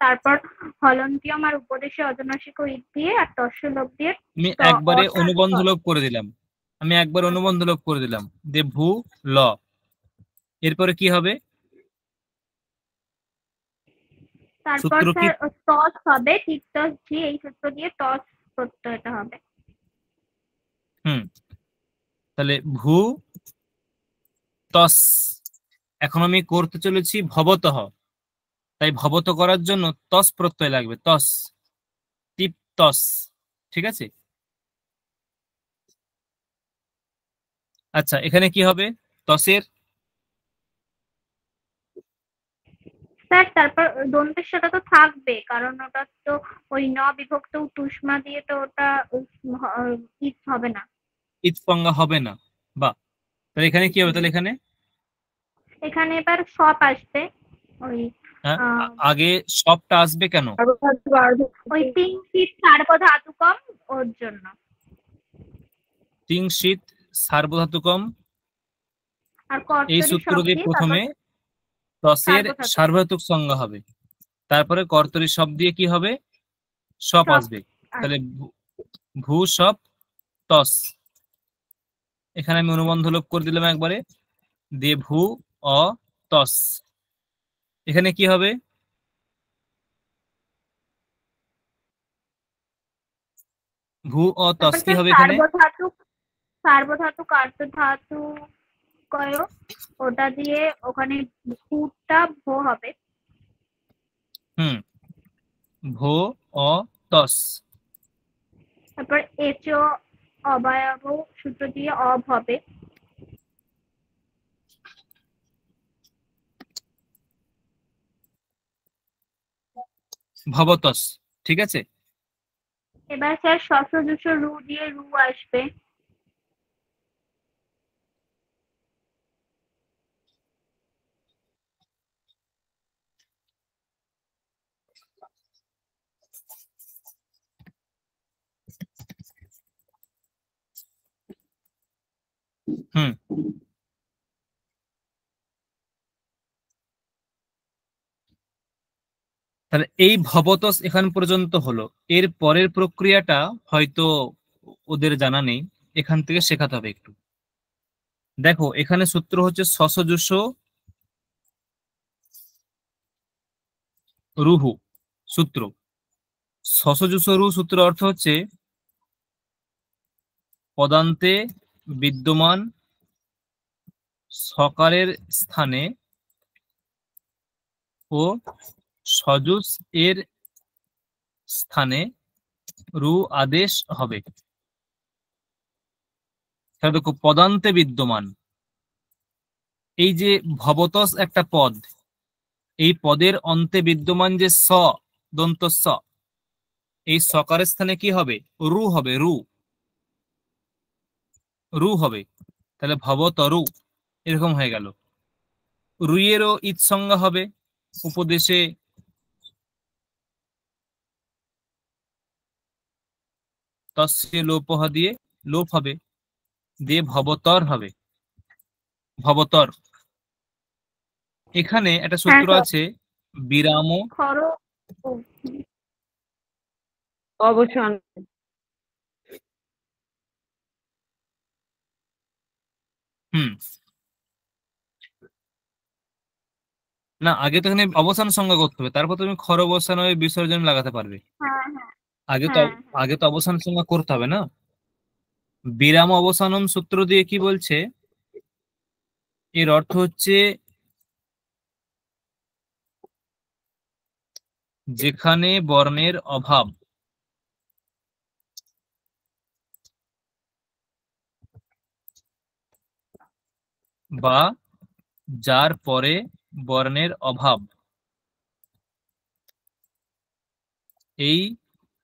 তারপর হলন্তিয়াম আর উপদেশে অজনাসিক ইট দিয়ে আর তস্যলোপ দিয়ে আমি একবারে অর্থাৎ অনুবন্ধ লোপ করে দিলাম। দে ভূ ল। এরপরে কি হবে? তারপর সূত্র কি? স্যার টস হবে, টিকটস জি, এই সূত্র দিয়ে টস প্রত্যয়টা হবে। তাহলে ভূ তস। এখন আমি করতে চলেছি ভবতঃ, তাই ভবত করার জন্য তস প্রত্যয় লাগবে। তস, টিপ তস। ঠিক আছে। আচ্ছা, এখানে কি হবে তসের? স্যার তারপর দন্তেশ্বটা তো থাকবে, কারণ ওটা তো ওই ন বিভক্ত তুষ্মা দিয়ে তো ওটা ইট হবে না। ইৎপঙ্গা হবে না, বা তাহলে এখানে কি হবে? তাহলে এখানে এবার সপ আসবে। ওই হ্যাঁ, আগে সবটা আসবে কেন? ওই তিন শীত সার্বধাতুকম ওর জন্য। তিং শীত সার্বধাতুকম, আর এই কর্তরি সূত্র শব্দ দিয়ে দিয়ে প্রথমে তসের সার্বধাতুক সংজ্ঞা হবে, তারপরে কর্তরি শব্দ দিয়ে কি হবে? সপ আসবে। তাহলে ভূ সপ তস। এখানে আমি অনুবন্ধ লোপ করে দিলাম একবারে, দিয়ে ভূ অ তস। এখানে কি হবে? ভূ অ তস কি হবে এখানে? সার্বধাতুক আর্ধধাতু কয়, ওটা দিয়ে ওখানে ভূটা ভো হবে। ভো অ তস। তারপর এচ অবয়ব সূত্র দিয়ে অব হবে। ভবতস। ঠিক আছে। এবার স্যার শস্যজুষ রু দিয়ে রু আসবে। হুম তাহলে এই ভবতস এখান পর্যন্ত হলো। এর পরের প্রক্রিয়াটা হয়তো ওদের জানা নেই, এখান থেকে শেখাতে হবে একটু। দেখো, এখানে সূত্র হচ্ছে শশজুষ রুহু সূত্র। শশজুষ রু সূত্র অর্থ হচ্ছে পদান্তে বিদ্যমান সকারের স্থানে ও সজুস এর স্থানে রু আদেশ হবে। তাহলে দেখো, পদান্তে বিদ্যমান, এই যে ভবতস একটা পদ, এই পদের অন্তে বিদ্যমান যে স, দন্ত স, এই সকারের স্থানে কি হবে? রু হবে। রু হবে। তাহলে ভবতরু এরকম হয়ে গেল। রুইয়েরও ইৎ সংজ্ঞা হবে, উপদেশে তস্যে লোপহ দিয়ে লোপ হবে, দিয়ে ভবতর হবে। ভবতর। এখানে একটা সূত্র আছে, বিরাম অবসান। না, আগে তো এখানে অবসান সংজ্ঞা করতে হবে, তারপর তুমি খর অবসান হয়ে বিসর্জন লাগাতে পারবে। আগে তো অবসান সংজ্ঞা করতে হবে না। বিরাম অবসানম সূত্র দিয়ে কি বলছে? এর অর্থ হচ্ছে যেখানে বর্ণের অভাব বা যার পরে বর্ণের অভাব এই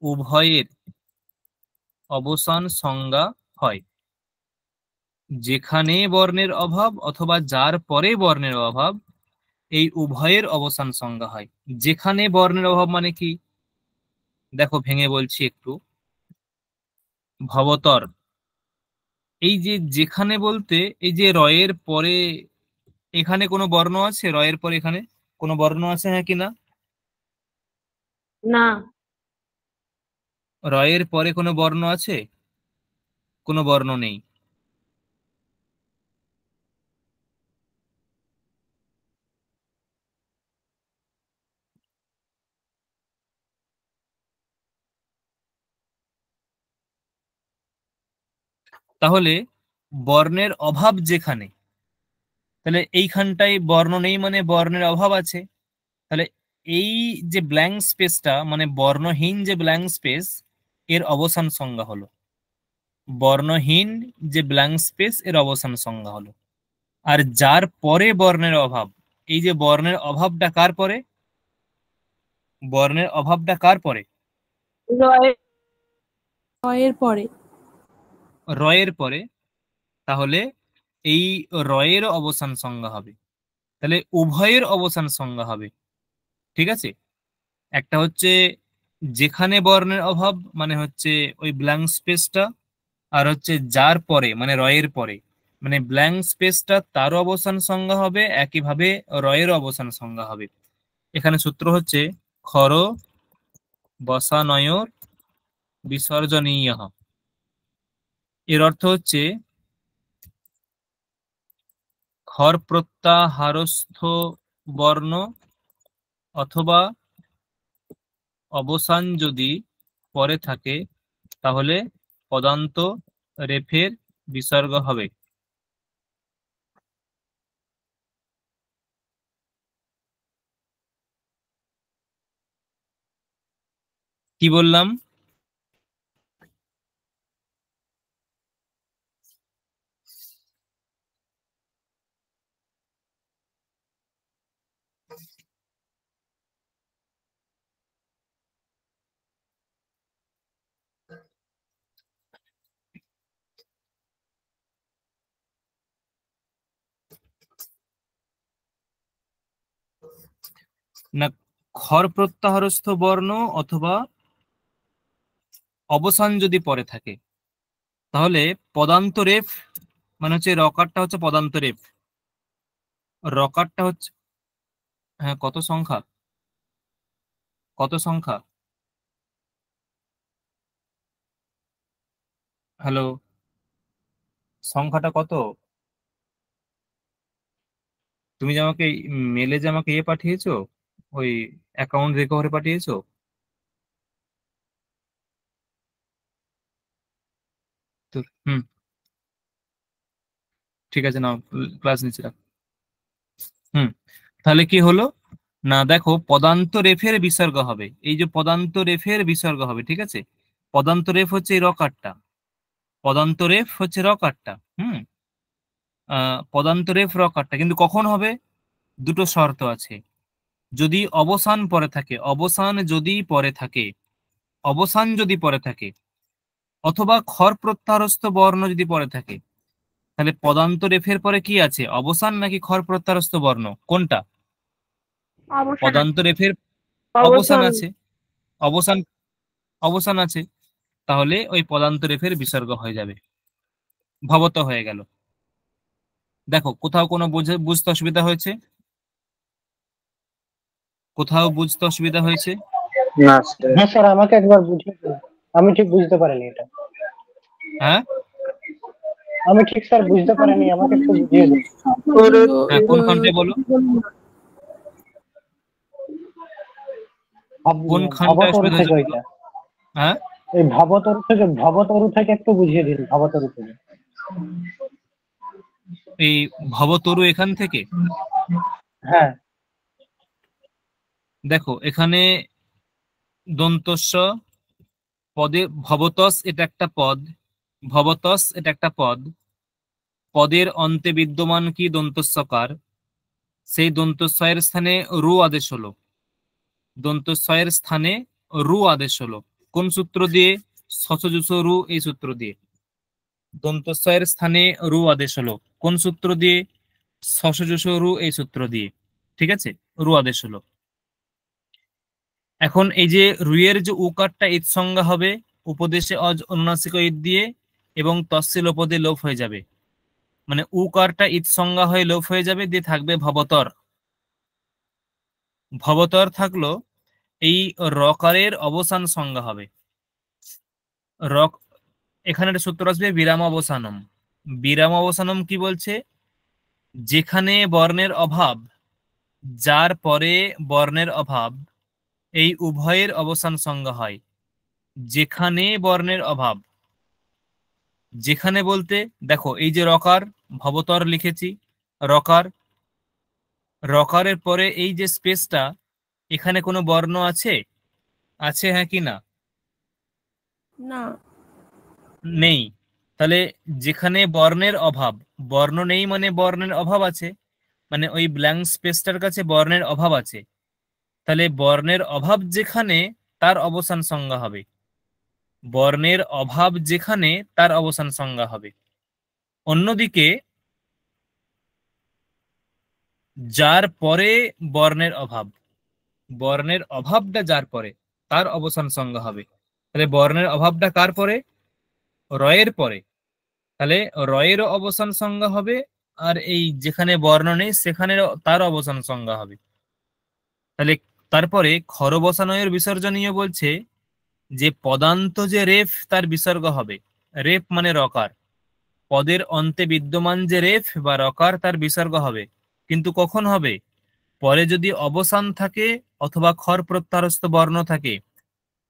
উভয়ের অবসান সংজ্ঞা হয়। যেখানে বর্ণের অভাব অথবা যার পরে বর্ণের অভাব, এই উভয়ের অবসান সংজ্ঞা হয়। যেখানে বর্ণের অভাব মানে কি? দেখো ভেঙে বলছি একটু। ভবতর, এই যে যেখানে বলতে, এই যে রয়ের পরে এখানে কোনো বর্ণ আছে? রয়ের পরে এখানে কোনো বর্ণ আছে, হ্যাঁ কি না? না। রয়ের পরে কোনো বর্ণ আছে? কোনো বর্ণ নেই। তাহলে বর্ণের অভাব যেখানে, তাহলে এইখানটায় বর্ণ নেই মানে বর্ণের অভাব আছে। তাহলে এই যে ব্ল্যাঙ্ক স্পেসটা মানে বর্ণহীন যে ব্ল্যাঙ্ক স্পেস, এর অবসান সংজ্ঞা হলো। বর্ণহীন যে ব্ল্যাঙ্ক স্পেস এর অবসান সংজ্ঞা হলো। আর যার পরে বর্ণের অভাব, এই যে বর্ণের অভাবটা কার পরে? বর্ণের অভাবটা কার পরে? রয়ের রয়ের পরে। রয়ের পরে। তাহলে এই রয়ের অবসান সংজ্ঞা হবে। তাহলে উভয়ের অবসান সংজ্ঞা হবে। ঠিক আছে? একটা হচ্ছে যেখানে বর্ণের অভাব মানে হচ্ছে ওই ব্ল্যাঙ্ক স্পেসটা, আর হচ্ছে যার পরে মানে রয়ের পরে মানে ব্ল্যাঙ্ক স্পেসটা, তারও অবসান সংজ্ঞা হবে, একইভাবে রয়ের অবসান সংজ্ঞা হবে। এখানে সূত্র হচ্ছে খর বসানয়োর বিসর্জনীয়। এর অর্থ হচ্ছে খর প্রত্যাহারস্থ বর্ণ অথবা অবসান যদি পরে থাকে, তাহলে পদান্ত রেফের বিসর্গ হবে। কি বললাম? না, খর প্রত্যাহারস্থ বর্ণ অথবা অবসান যদি পরে থাকে, তাহলে পদান্ত রেফ মানে হচ্ছে রকারটা হচ্ছে পদান্ত রেফ। রকারটা হচ্ছে, হ্যাঁ, কত সংখ্যা? কত সংখ্যা? হ্যালো, সংখ্যাটা কত? তুমি যে আমাকে মেলে যে আমাকে ইয়ে পাঠিয়েছো, ওই অ্যাকাউন্ট রিকভারি পাঠিয়েছো, তো হুম, ঠিক আছে, নাও ক্লাস নিচে রাখ। হুম, তাহলে কি হলো না, দেখো পদান্ত রেফের বিসর্গ হবে। এই যে পদান্ত রেফের বিসর্গ হবে, ঠিক আছে? পদান্ত রেফ হচ্ছে এই রকারটা, পদান্ত রেফ হচ্ছে রকারটা। পদান্ত রেফ রকারটা কিন্তু কখন হবে? দুটো শর্ত আছে। যদি অবসান পরে থাকে, অবসান যদি পরে থাকে, অবসান যদি পরে থাকে, অথবা খর প্রত্যাহারস্থ বর্ণ যদি পরে থাকে। তাহলে পদান্ত রেফের পরে কি আছে, অবসান নাকি খর প্রত্যাহারস্থ বর্ণ, কোনটা? অবসান আছে। পদান্ত রেফের অবসান অবসান। আছে, অবসান, অবসান আছে। তাহলে ওই পদান্ত রেফের বিসর্গ হয়ে যাবে, ভবত হয়ে গেল। দেখো কোথাও কোনো বুঝতে অসুবিধা হয়েছে? কোথাও বুঝতে অসুবিধা হয়েছে? না স্যার। হ্যাঁ স্যার, আমাকে একবার বুঝিয়ে দিন। আমি ঠিক বুঝতে পারিনি এটা। হ্যাঁ আমি ঠিক স্যার বুঝতে পারিনি, আমাকে একটু বুঝিয়ে দিন। হ্যাঁ, কোনখানটায় বলো, কোনখানটায় ভবতরু অসুবিধা থেকে হয়েছে বলো। ওইটা, হ্যাঁ, এই ভবতরু থেকে একটু বুঝিয়ে দিন, ভবতরু থেকে। এই ভবতরু এখান থেকে। হ্যাঁ, দেখো এখানে দন্তস্ব পদে ভবতস, এটা একটা পদ, ভবতস এটা একটা পদ। পদের অন্তে বিদ্যমান কি দন্তস্বকার, সেই দন্তস্বয়ের স্থানে রু আদেশ হলো। দন্তস্বয়ের স্থানে রু আদেশ হলো কোন সূত্র দিয়ে? সচজুস রু এই সূত্র দিয়ে। দন্তস্বয়ের স্থানে রু আদেশ হলো কোন সূত্র দিয়ে? সসজুস রু এই সূত্র দিয়ে। ঠিক আছে, রু আদেশ হলো। এখন এই যে রুয়ের যে উকারটা ঈদ সংজ্ঞা হবে উপদেশে অজ অনুনাসিক ঈদ দিয়ে, এবং তসসিল পদে লোপ হয়ে যাবে। মানে উকারটা ঈদ সংজ্ঞা হয়ে লোপ হয়ে যাবে, দিয়ে থাকবে ভবতর। ভবতর থাকলো, এই রকারের অবসান সংজ্ঞা হবে রক। এখানে একটা সূত্র আসবে বিরাম অবসানম। বিরাম অবসানম কি বলছে? যেখানে বর্ণের অভাব, যার পরে বর্ণের অভাব, এই উভয়ের অবসান সংজ্ঞা হয়। যেখানে বর্ণের অভাব, যেখানে বলতে দেখো এই যে রকার, ভবতর লিখেছি, রকার, রকারের পরে এই যে স্পেসটা, এখানে কোনো বর্ণ আছে? আছে, হ্যাঁ কি না? না। নেই। তাহলে যেখানে বর্ণের অভাব, বর্ণ নেই মানে বর্ণের অভাব আছে, মানে ওই ব্ল্যাঙ্ক স্পেসটার কাছে বর্ণের অভাব আছে। তাহলে বর্ণের অভাব যেখানে, তার অবসান সংজ্ঞা হবে। বর্ণের অভাব যেখানে, তার অবসান সংজ্ঞা হবে। অন্যদিকে যার পরে বর্ণের অভাব, বর্ণের অভাবটা যার পরে, তার অবসান সংজ্ঞা হবে। তাহলে বর্ণের অভাবটা কার পরে? রয়ের পরে। তাহলে রয়েরও অবসান সংজ্ঞা হবে, আর এই যেখানে বর্ণ নেই সেখানে তার অবসান সংজ্ঞা হবে। তাহলে তারপরে খরবসানয়ের বিসর্জনীয় বলছে যে পদান্ত যে রেফ, তার বিসর্গ হবে। রেফ মানে রকার। পদের অন্তে বিদ্যমান যে রেফ বা রকার, তার বিসর্গ হবে। কিন্তু কখন হবে? পরে যদি অবসান থাকে অথবা খর প্রত্যাহারস্থ বর্ণ থাকে।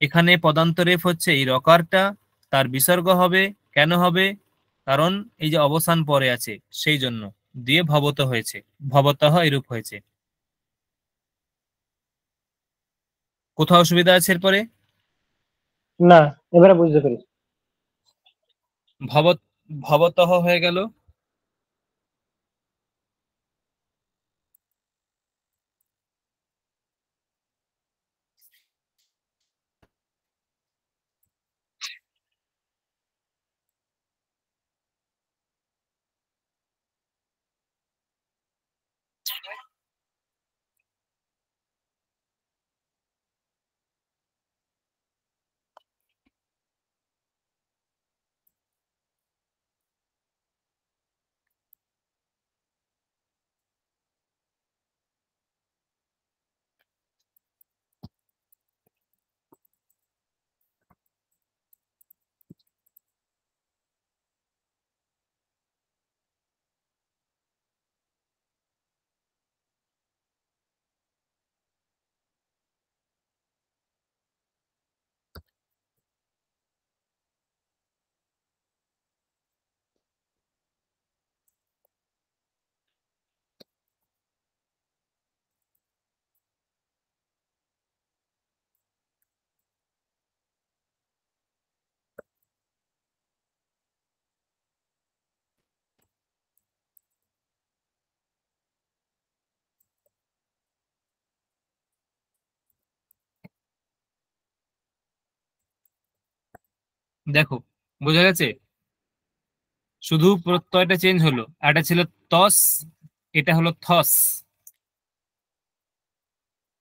এখানে পদান্ত রেফ হচ্ছে এই রকারটা, তার বিসর্গ হবে। কেন হবে? কারণ এই যে অবসান পরে আছে, সেই জন্য দিয়ে ভবত হয়েছে, ভবতঃ এরূপ হয়েছে। কোথাও অসুবিধা আছে এরপরে? না, এবারে বুঝতে পেরেছি। ভবত, ভবতঃ হয়ে গেল। দেখো, বোঝা গেছে? শুধু প্রত্যয়টা চেঞ্জ হলো, এটা ছিল তস, এটা হলো থস।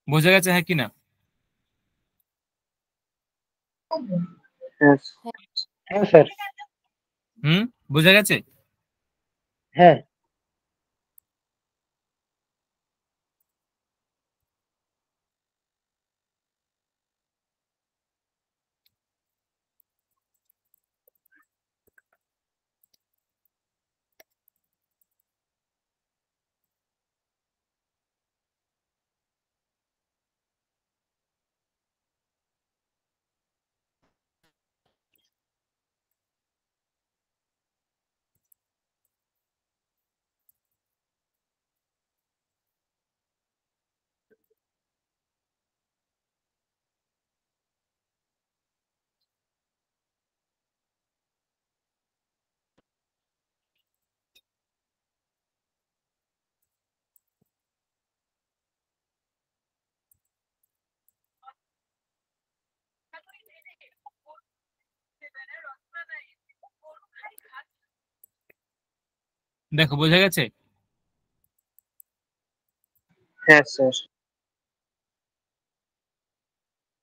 বোঝা গেছে, হ্যাঁ কি না? হ্যাঁ। হ্যাঁ স্যার। হুম, বোঝা গেছে? হ্যাঁ। দেখো বোঝা গেছে? হ্যাঁ স্যার।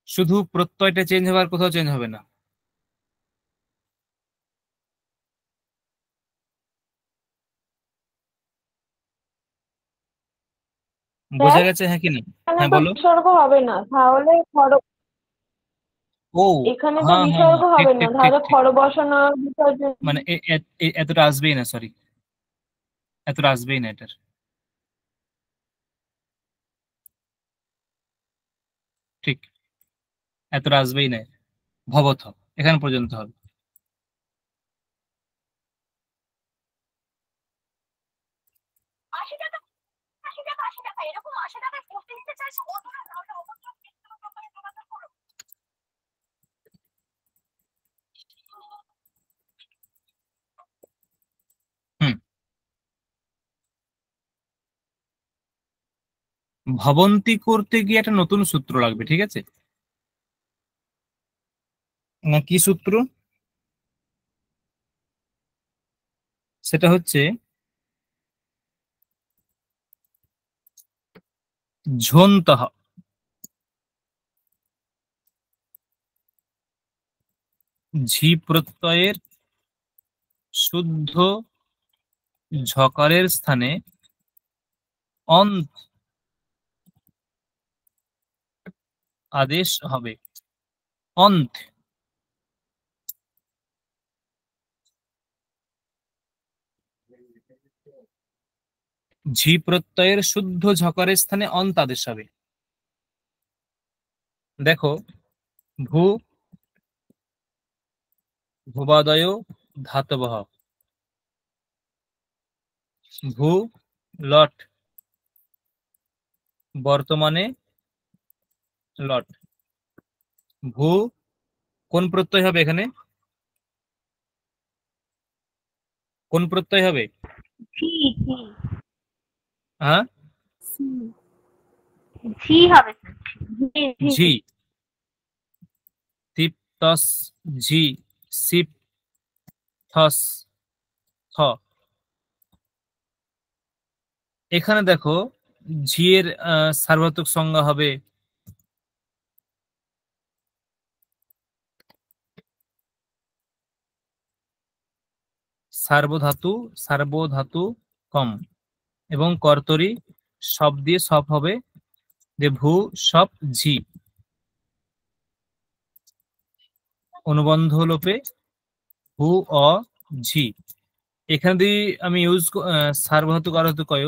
শুধু প্রত্যয়টা চেঞ্জ হবার, কোথাও চেঞ্জ হবে না। বোঝা গেছে হ্যাঁ কি না? এখানে হ্যাঁ তো বলো। বিসর্গ হবে না, তাহলে ও এখানে তো হ্যাঁ হ্যাঁ বিসর্গ হ্যাঁ, ঠিক হবে না, ঠিক ঠিক তাহলে ঠিক। বসানো বিসর্জন। মানে এতটা আসবেই না, সরি, এতটা আসবেই না এটার। ঠিক, এতটা আসবেই না। ভবথ এখান পর্যন্ত হবে। হুম, ভবন্তি করতে গিয়ে একটা নতুন সূত্র লাগবে, ঠিক আছে? না, কি সূত্র? সেটা হচ্ছে ঝোন্তঃ। ঝি প্রত্যয়ের শুদ্ধ ঝকারের স্থানে অন্ত আদেশ হবে। অন্ত, ঝি প্রত্যয়ের শুদ্ধ ঝকারের স্থানে অন্ত আদেশ হবে। দেখো, ভূ ভুবাদয় ধাতবঃ। ভূ লট, বর্তমানে লট। ভূ কোন প্রত্যয় হবে এখানে? কোন প্রত্যয় হবে? ঝি ঝি হ্যাঁ, ঝি হবে স্যার, ঝি ঝি ঝি। তিপ তস ঝি, সিপ থস থ। এখানে দেখো, ঝি এর সার্বধাতুক সংজ্ঞা হবে সার্বধাতু, সার্বধাতু কম, এবং কর্তরি সব দিয়ে সব হবে যে ভূ সব ঝি। অনুবন্ধ লোপে ভূ অ ঝি। এখানে যদি আমি ইউজ সার্বধাতুক অর্ধাতুক কয়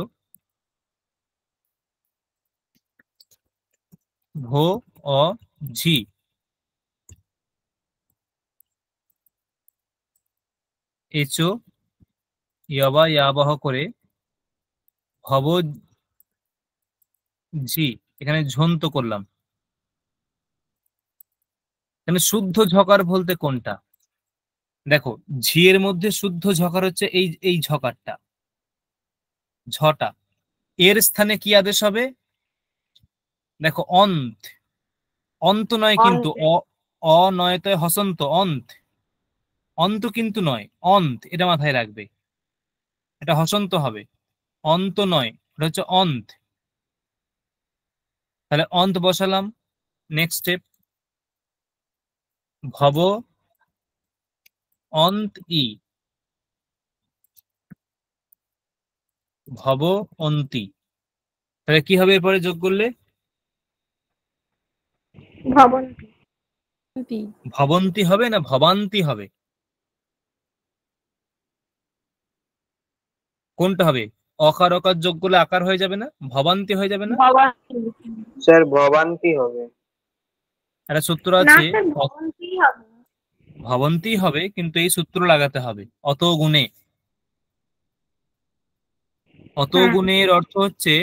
ভো অ ঝি, এচো ইয়াবা ইয়াবাহ করে ভব ঝি। এখানে ঝন্ত করলাম। এখানে শুদ্ধ ঝকার বলতে কোনটা? দেখো, ঝি এর মধ্যে শুদ্ধ ঝকার হচ্ছে এই এই ঝকারটা, ঝটা। এর স্থানে কি আদেশ হবে? দেখো, অন্ত। অন্ত নয় কিন্তু, অন্তে। অ নয় তো হসন্ত, অন্ত। অন্ত কিন্তু নয়, অন্ত, এটা মাথায় রাখবে। এটা হসন্ত হবে, অন্ত নয়, এটা হচ্ছে অন্ত। তাহলে অন্ত বসালাম। নেক্সট স্টেপ, ভব অন্ত ই, ভব অন্তি। তাহলে কি হবে এরপরে যোগ করলে? ভবন্তি। ভবন্তি হবে না ভবান্তি হবে? কোনটা হবে? অকার অকার যোগ করলে আকার হয়ে যাবে না? ভবান্তি হয়ে যাবে না? ভবানী। স্যার ভবান্তি হবে। একটা সূত্র না আছে, স্যার, ভবন্তি হবে। ভবন্তি হবে, কিন্তু এই সূত্র লাগাতে হবে, অত গুণে। অত হ্যাঁ। গুণের অর্থ হচ্ছে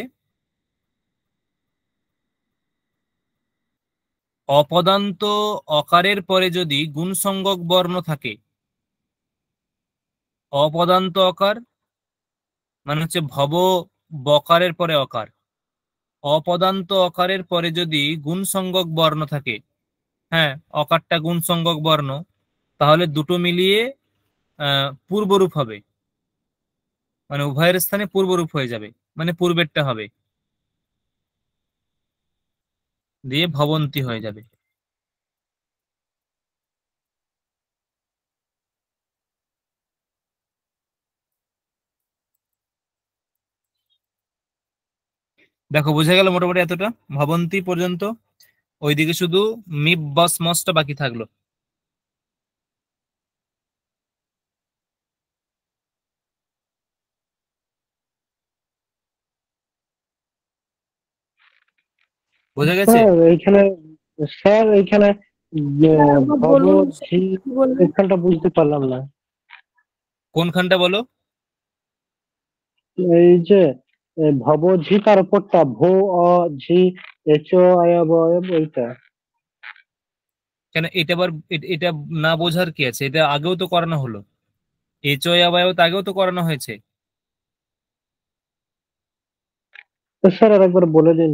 অপদান্ত অকারের পরে যদি গুণসংজ্ঞক বর্ণ থাকে, অপদান্ত অকার মানে হচ্ছে ভব বকারের পরে অকার, অপদান্ত অকারের পরে যদি গুণসংজ্ঞক বর্ণ থাকে, হ্যাঁ, অকারটা গুণসংজ্ঞক বর্ণ, তাহলে দুটো মিলিয়ে পূর্বরূপ হবে। মানে উভয়ের স্থানে পূর্বরূপ হয়ে যাবে, মানে পূর্বেরটা হবে, দিয়ে ভবন্তি হয়ে যাবে। দেখো বোঝা গেল মোটামুটি এতটা ভবন্তি পর্যন্ত। ওইদিকে শুধু মিপ বস মসটা বাকি থাকলো। বোঝা গেছে? স্যার এইখানে ভব বলুন ঝি বলুন। এখানটা বুঝতে পারলাম না। কোনখানটা বলো? এই যে ভব ঝি তার উপরটা ভো অ ঝি এচ ও আয় ব ওইটা। কেন এটা আবার এটা না বোঝার কি আছে? এটা আগেও তো করানো হলো, এচয়াবায়ও তো আগেও তো করানো হয়েছে। স্যার আর একবার বলে দিন।